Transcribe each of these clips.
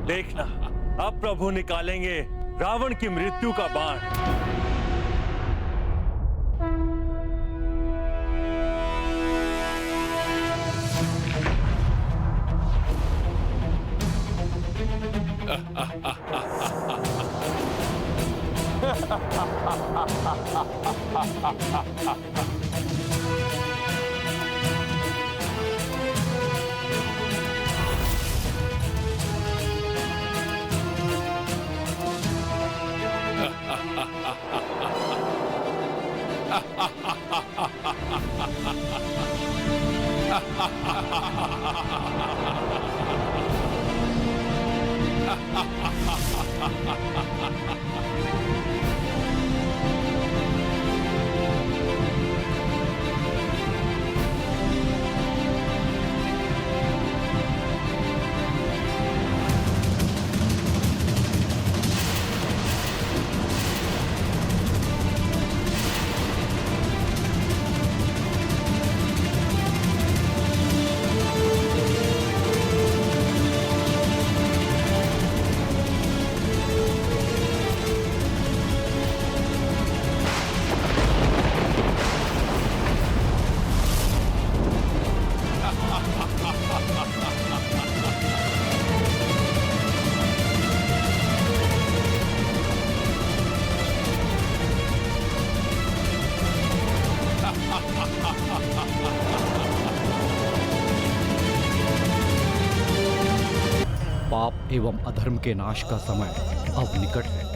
देखना, अब प्रभु निकालेंगे रावण की मृत्यु का बाण। पाप एवं अधर्म के नाश का समय अब निकट है।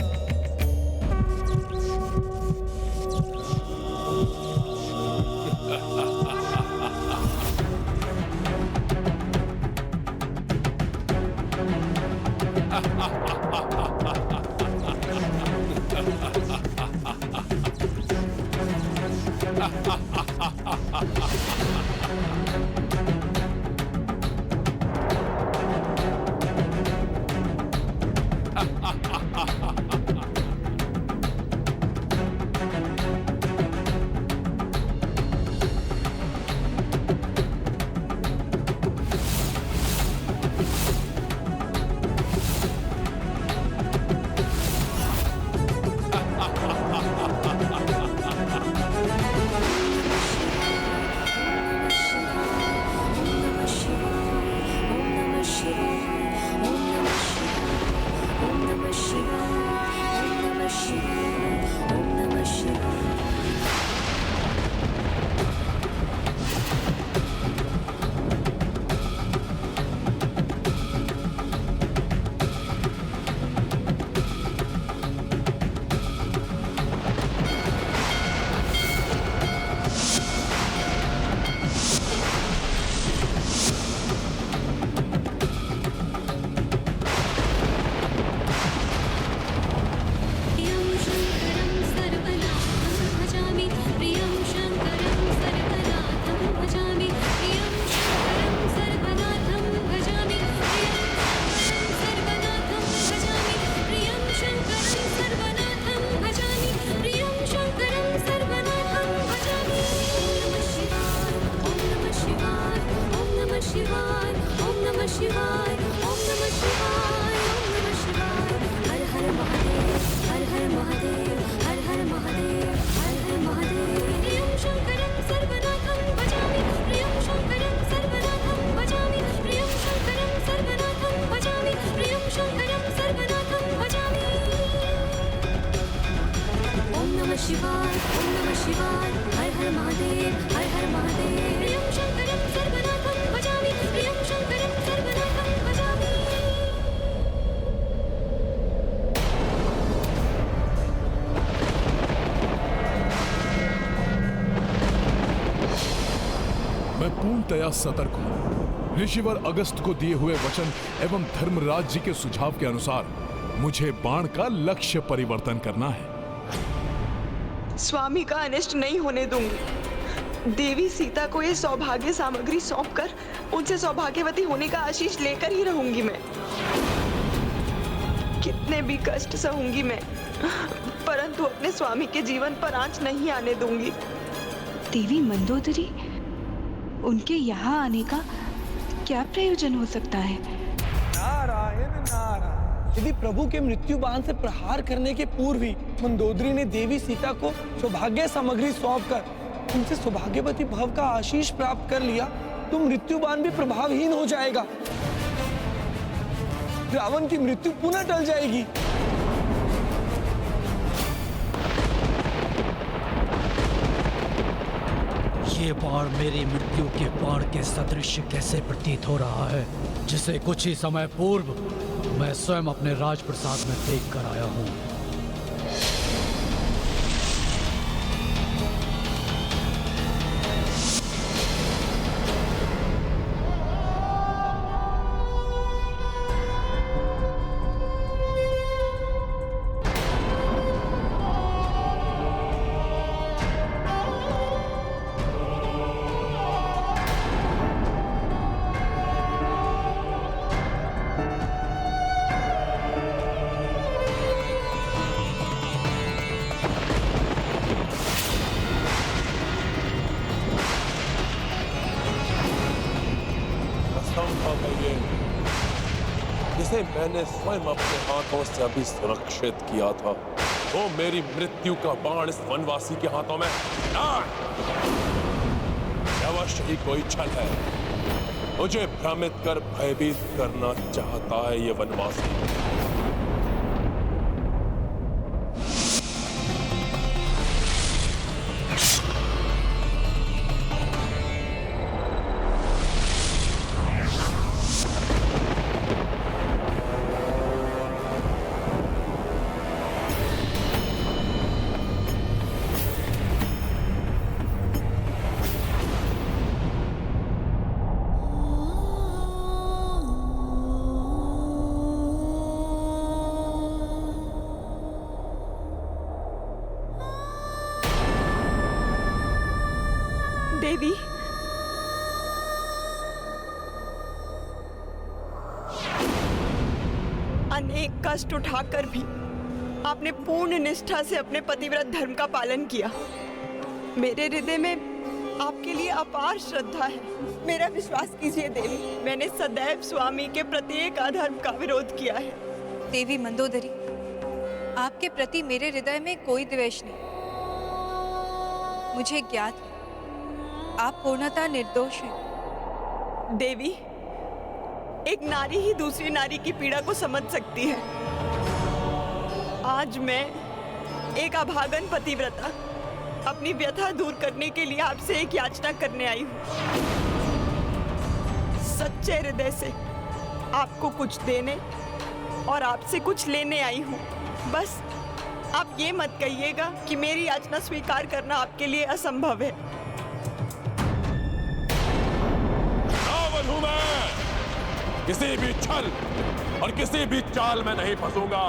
मैं पूर्णतया सतर्क हूँ। ऋषिवर अगस्त को दिए हुए वचन एवं धर्मराज जी के सुझाव के अनुसार मुझे बाण का लक्ष्य परिवर्तन करना है। स्वामी का अनिष्ट नहीं होने दूंगी। देवी सीता को ये सौभाग्य सामग्री सौंपकर उनसे सौभाग्यवती होने का आशीष लेकर ही रहूंगी मैं। कितने भी कष्ट सहूंगी मैं, परंतु अपने स्वामी के जीवन पर आंच नहीं आने दूंगी। देवी मंदोदरी, उनके यहाँ आने का क्या प्रयोजन हो सकता है? नारायण नारायण। यदि प्रभु के मृत्यु बाण से प्रहार करने के पूर्व ही मंदोदरी ने देवी सीता को सौभाग्य सामग्री सौंपकर उनसे सौभाग्यवती भव का आशीष प्राप्त कर लिया तो मृत्यु बाण भी प्रभावहीन हो जाएगा। रावण की मृत्यु पुनः टल जाएगी। ये बाण मेरी मृत्यु के बाण के सदृश कैसे प्रतीत हो रहा है, जिसे कुछ ही समय पूर्व मैं स्वयं अपने राजप्रसाद में देख कर आया हूँ। जिसे मैंने स्वयं अपने हाथों से अभी सुरक्षित किया था, वो मेरी मृत्यु का बाण इस वनवासी के हाथों में अवश्य ही कोई छल है। मुझे भ्रमित कर भयभीत करना चाहता है ये वनवासी। देवी, अनेक कष्ट उठाकर भी आपने पूर्ण निष्ठा से अपने पतिव्रत धर्म का पालन किया। मेरे हृदय में आपके लिए अपार श्रद्धा है। मेरा विश्वास कीजिए देवी, मैंने सदैव स्वामी के प्रत्येक अधर्म का विरोध किया है। देवी मंदोदरी, आपके प्रति मेरे हृदय में कोई द्वेष नहीं। मुझे ज्ञात है आप पूर्णतः निर्दोष हैं। देवी, एक नारी ही दूसरी नारी की पीड़ा को समझ सकती है। आज मैं एक अभागन पतिव्रता अपनी व्यथा दूर करने के लिए आपसे एक याचना करने आई हूँ। सच्चे हृदय से आपको कुछ देने और आपसे कुछ लेने आई हूँ। बस आप ये मत कहिएगा कि मेरी याचना स्वीकार करना आपके लिए असंभव है। रावण हूं मैं, किसी भी छल और किसी भी चाल में नहीं फंसूंगा।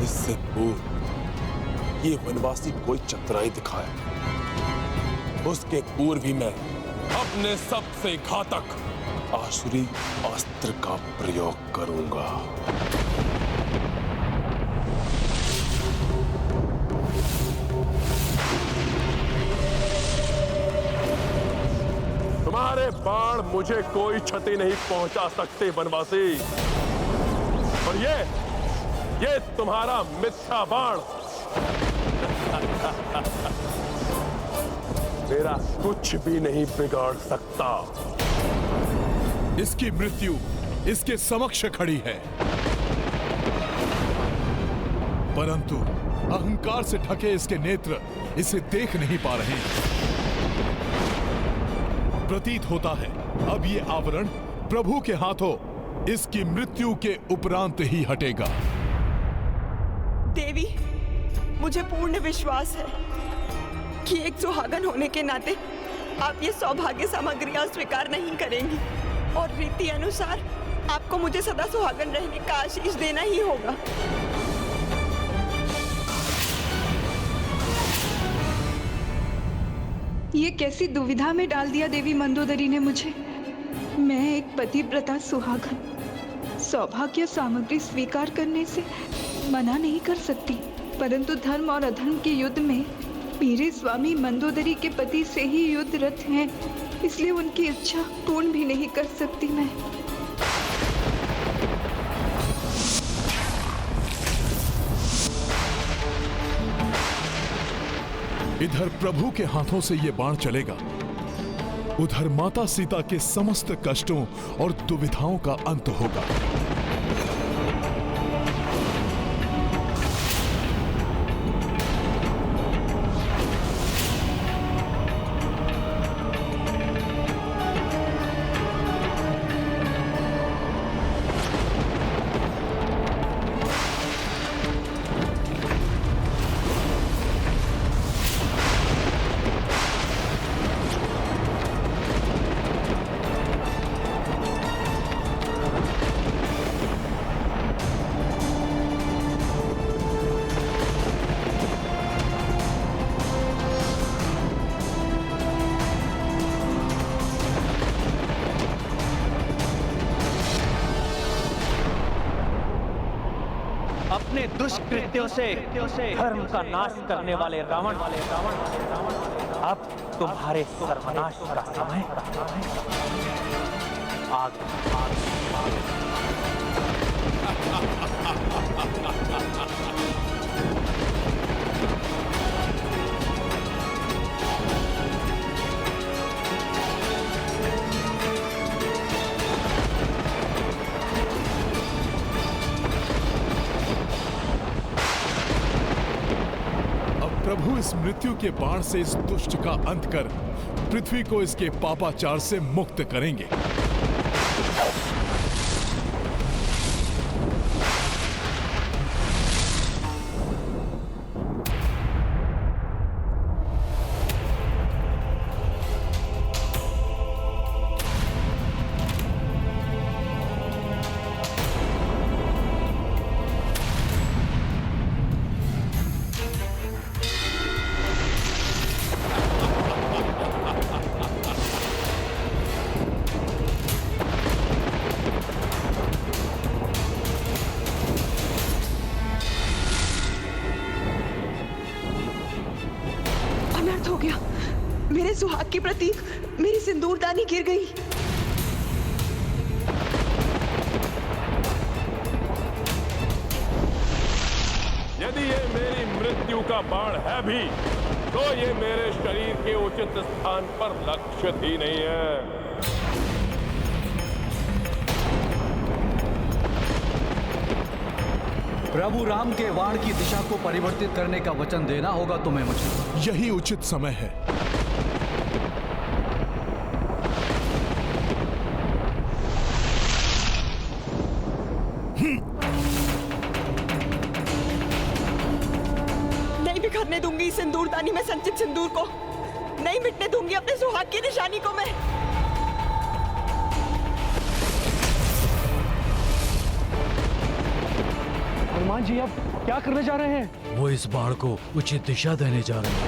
इससे पूर्व ये वनवासी कोई चतुराई दिखाए, उसके पूर्व ही मैं अपने सबसे घातक आसुरी अस्त्र का प्रयोग करूंगा। तुम्हारे बाण मुझे कोई क्षति नहीं पहुंचा सकते वनवासी, और ये तुम्हारा मिथ्या बाण मेरा कुछ भी नहीं बिगाड़ सकता। इसकी मृत्यु इसके समक्ष खड़ी है, परंतु अहंकार से ढके इसके नेत्र इसे देख नहीं पा रहे। प्रतीत होता है अब ये आवरण प्रभु के हाथों इसकी मृत्यु के उपरांत ही हटेगा। देवी, मुझे पूर्ण विश्वास है कि एक सुहागन होने के नाते आप ये सौभाग्य सामग्रियां स्वीकार नहीं करेंगी और रीति अनुसार आपको मुझे सदा सुहागन रहने का आशीष देना ही होगा। ये कैसी दुविधा में डाल दिया देवी मंदोदरी ने मुझे। मैं एक पतिव्रता सुहागन सौभाग्य सामग्री स्वीकार करने से मना नहीं कर सकती, परंतु धर्म और अधर्म के युद्ध में मेरे स्वामी मंदोदरी के पति से ही युद्धरत हैं, इसलिए उनकी इच्छा पूर्ण भी नहीं कर सकती मैं। इधर प्रभु के हाथों से ये बाण चलेगा, उधर माता सीता के समस्त कष्टों और दुविधाओं का अंत होगा। अपने दुष्कृत्यों से धर्म का नाश करने वाले रावण अब तुम्हारे सर्वनाश का समय आ गया। प्रभु इस मृत्यु के बाण से इस दुष्ट का अंत कर पृथ्वी को इसके पापाचार से मुक्त करेंगे। हो गया, मेरे सुहाग की प्रतीक मेरी सिंदूरदानी गिर गई। यदि ये मेरी मृत्यु का बाण है भी, तो ये मेरे शरीर के उचित स्थान पर लक्षित ही नहीं है। प्रभु राम के बाण की दिशा को परिवर्तित करने का वचन देना होगा तुम्हें मुझे। यही उचित समय है। नहीं बिखरने दूंगी सिंदूरदानी में संचित सिंदूर को, नहीं मिटने दूंगी अपने सुहाग की निशानी को मैं। हनुमान जी अब क्या करने जा रहे हैं? वो इस बाण को उचित दिशा देने जा रहे हैं।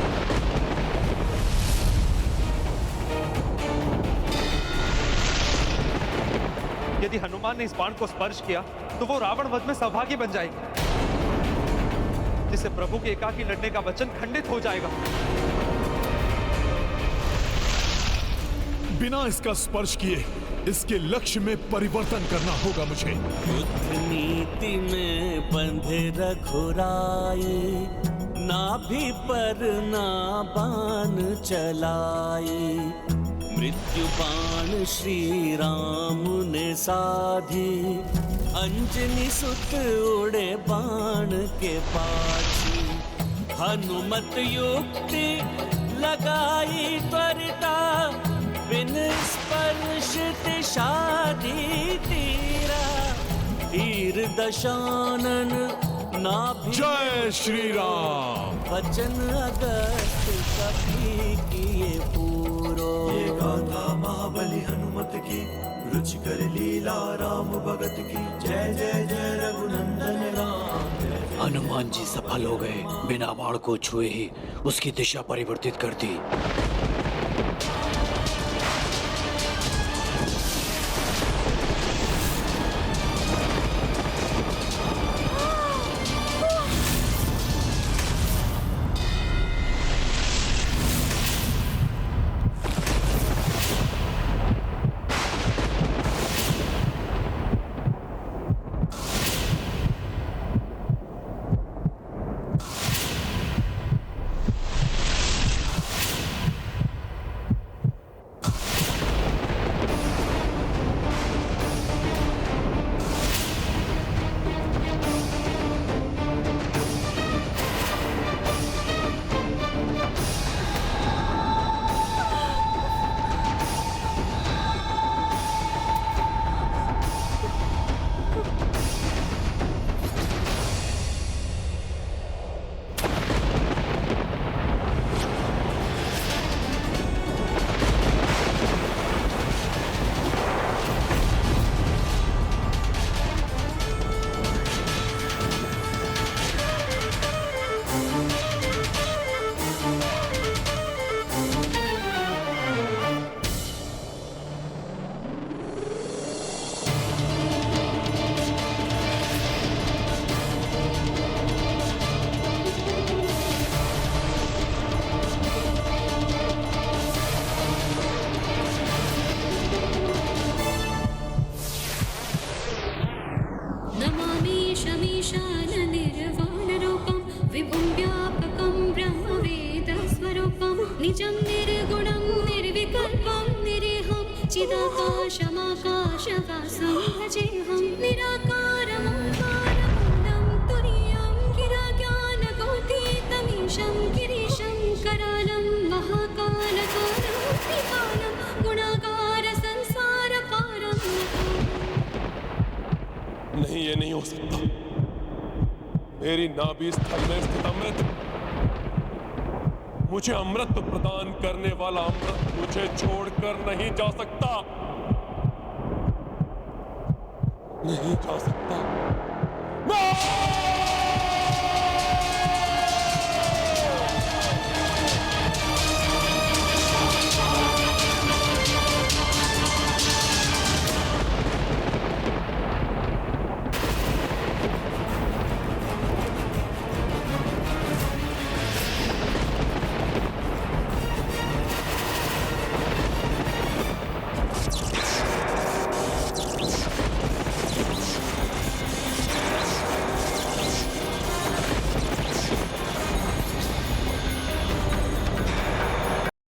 यदि हनुमान ने इस बाण को स्पर्श किया तो वो रावण वध में सौभाग्य बन जाएगी, जिससे प्रभु के एकाकी लड़ने का वचन खंडित हो जाएगा। बिना इसका स्पर्श किए इसके लक्ष्य में परिवर्तन करना होगा मुझे। युद्ध नीति में बंधे रघुराई, नाभि पर ना बाण चलाई। मृत्यु बाण श्री राम ने साधी, अंजनी सुत उड़े बाण के पाछी। हनुमत युक्ति लगाई त्वरिता, बिन स्पर्शित शादी तीरा। तीर दशानन नाभि, जय श्री राम। वचन अगस्त कभी किए पूरा। मोरो। ये गाथा महाबली हनुमत की, रुचिकर लीला राम भगत की। जय जय जय रघुनंदन राम। हनुमान जी सफल हो गए, बिना बाण को छुए ही उसकी दिशा परिवर्तित कर दी। निजं निर्गुणं निर्विकल्पं निरेहं चिदाकाशमाकाशवासं भजेऽहं निराकारमोङ्कारमूलं तुरीयं गिराज्ञानगोतीतमीशं गिरीशं करालं महाकालकालं त्रिकालं गुणागार संसारपारं। नहीं, ये नहीं हो सकता। मेरी नाभि स्थल में स्थित अमृत, मुझे अमृत प्रदान करने वाला अमृत मुझे छोड़कर नहीं जा सकता, नहीं जा सकता।